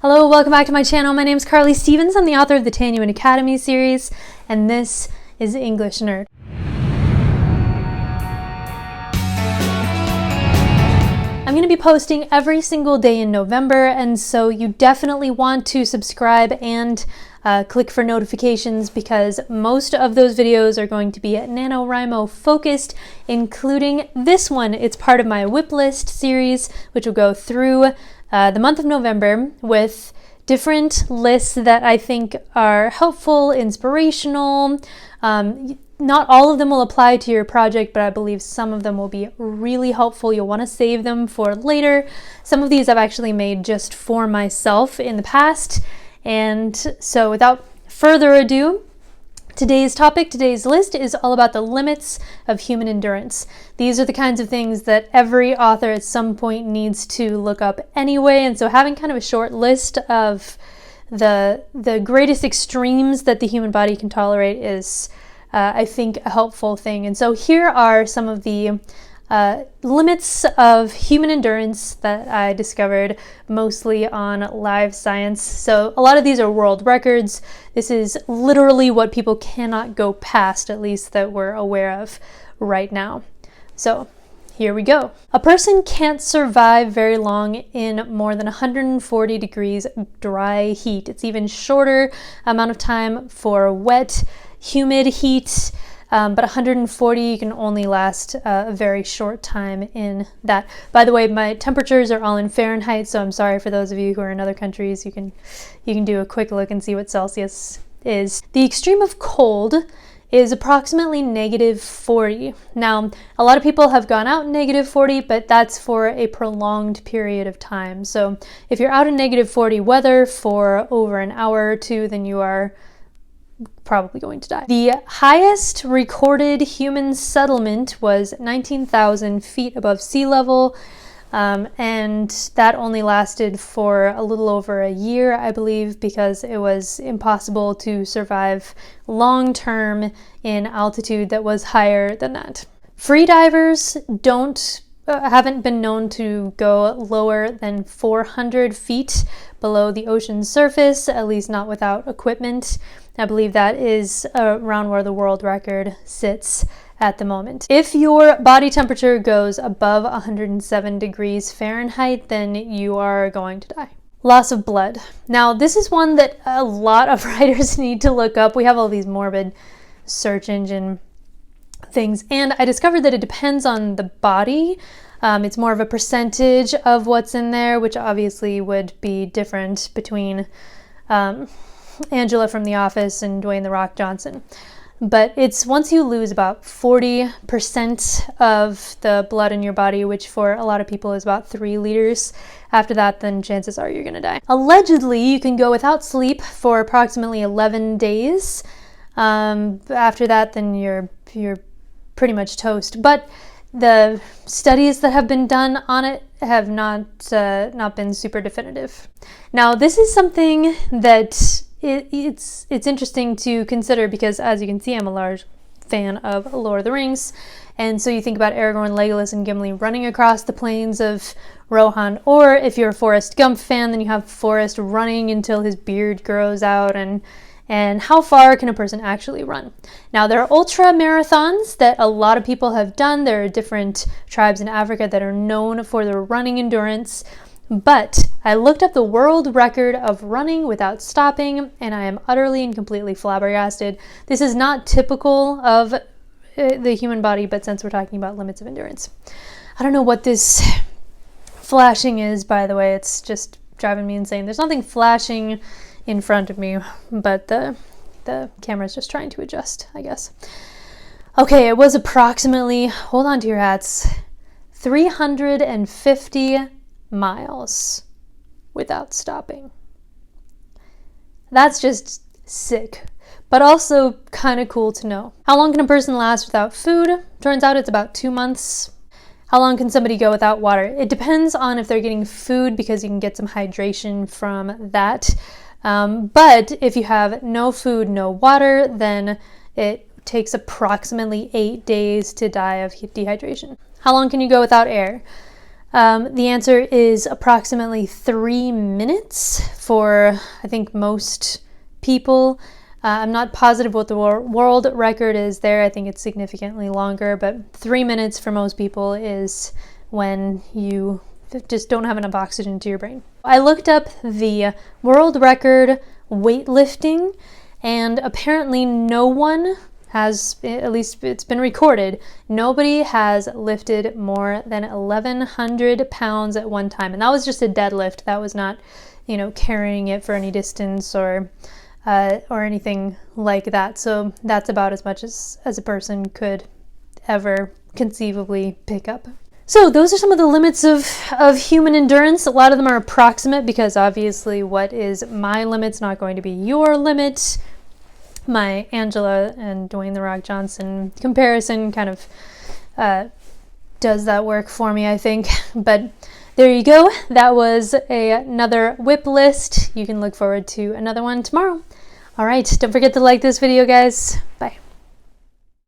Hello, welcome back to my channel. My name is Carly Stevens. I'm the author of the Tanuan Academy series, and this is English Nerd. I'm going to be posting every single day in November, and so you definitely want to subscribe and click for notifications because most of those videos are going to be NaNoWriMo focused, including this one. It's part of my WIP list series, which will go through the month of November with different lists that I think are helpful, inspirational. Not all of them will apply to your project, but I believe some of them will be really helpful. You'll want to save them for later. Some of these I've actually made just for myself in the past. And so without further ado, today's list is all about the limits of human endurance. These are the kinds of things that every author at some point needs to look up anyway, and so having kind of a short list of the greatest extremes that the human body can tolerate is, I think, a helpful thing. And so here are some of the limits of human endurance that I discovered mostly on Live Science. So a lot of these are world records. This is literally what people cannot go past, at least that we're aware of right now. So here we go. A person can't survive very long in more than 140 degrees dry heat. It's even shorter amount of time for wet, humid heat. But 140, you can only last a very short time in that. By the way, my temperatures are all in Fahrenheit, so I'm sorry for those of you who are in other countries. You can do a quick look and see what Celsius is. The extreme of cold is approximately -40. Now, a lot of people have gone out in -40, but that's for a prolonged period of time. So if you're out in -40 weather for over an hour or two, then you are probably going to die. The highest recorded human settlement was 19,000 feet above sea level, and that only lasted for a little over a year, I believe, because it was impossible to survive long-term in altitude that was higher than that. Freedivers haven't been known to go lower than 400 feet below the ocean's surface, at least not without equipment. I believe that is around where the world record sits at the moment. If your body temperature goes above 107 degrees Fahrenheit, then you are going to die. Loss of blood. Now, this is one that a lot of writers need to look up. We have all these morbid search engine things, and I discovered that it depends on the body. It's more of a percentage of what's in there, which obviously would be different between Angela from The Office and Dwayne "The Rock" Johnson. But it's once you lose about 40% of the blood in your body, which for a lot of people is about 3 liters. After that, then chances are you're gonna die. Allegedly, you can go without sleep for approximately 11 days. After that, then you're pretty much toast. But the studies that have been done on it have not been super definitive. Now, this is something that it's interesting to consider because, as you can see, I'm a large fan of Lord of the Rings, and so you think about Aragorn, Legolas, and Gimli running across the plains of Rohan, or if you're a Forrest Gump fan, then you have Forrest running until his beard grows out, and how far can a person actually run? Now, there are ultra marathons that a lot of people have done. There are different tribes in Africa that are known for their running endurance, but I looked up the world record of running without stopping, and I am utterly and completely flabbergasted. This is not typical of the human body, but since we're talking about limits of endurance. I don't know what this flashing is, by the way. It's just driving me insane. There's nothing flashing in front of me, but the camera's just trying to adjust, I guess. Okay, it was approximately, hold on to your hats, 350 miles without stopping. That's just sick, but also kind of cool to know. How long can a person last without food? Turns out it's about 2 months. How long can somebody go without water? It depends on if they're getting food, because you can get some hydration from that. But if you have no food, no water, then it takes approximately 8 days to die of dehydration. How long can you go without air? The answer is approximately 3 minutes for, I think, most people. I'm not positive what the world record is there. I think it's significantly longer, but 3 minutes for most people is when you just don't have enough oxygen to your brain. I looked up the world record weightlifting, and apparently no one has, at least it's been recorded, nobody has lifted more than 1,100 pounds at one time. And that was just a deadlift. That was not, you know, carrying it for any distance or anything like that. So that's about as much as a person could ever conceivably pick up. So those are some of the limits of human endurance. A lot of them are approximate because obviously what is my limit's not going to be your limit. My Angela and Dwayne "The Rock" Johnson comparison kind of does that work for me, I think. But there you go. That was another WIP list. You can look forward to another one tomorrow. All right, don't forget to like this video, guys. Bye.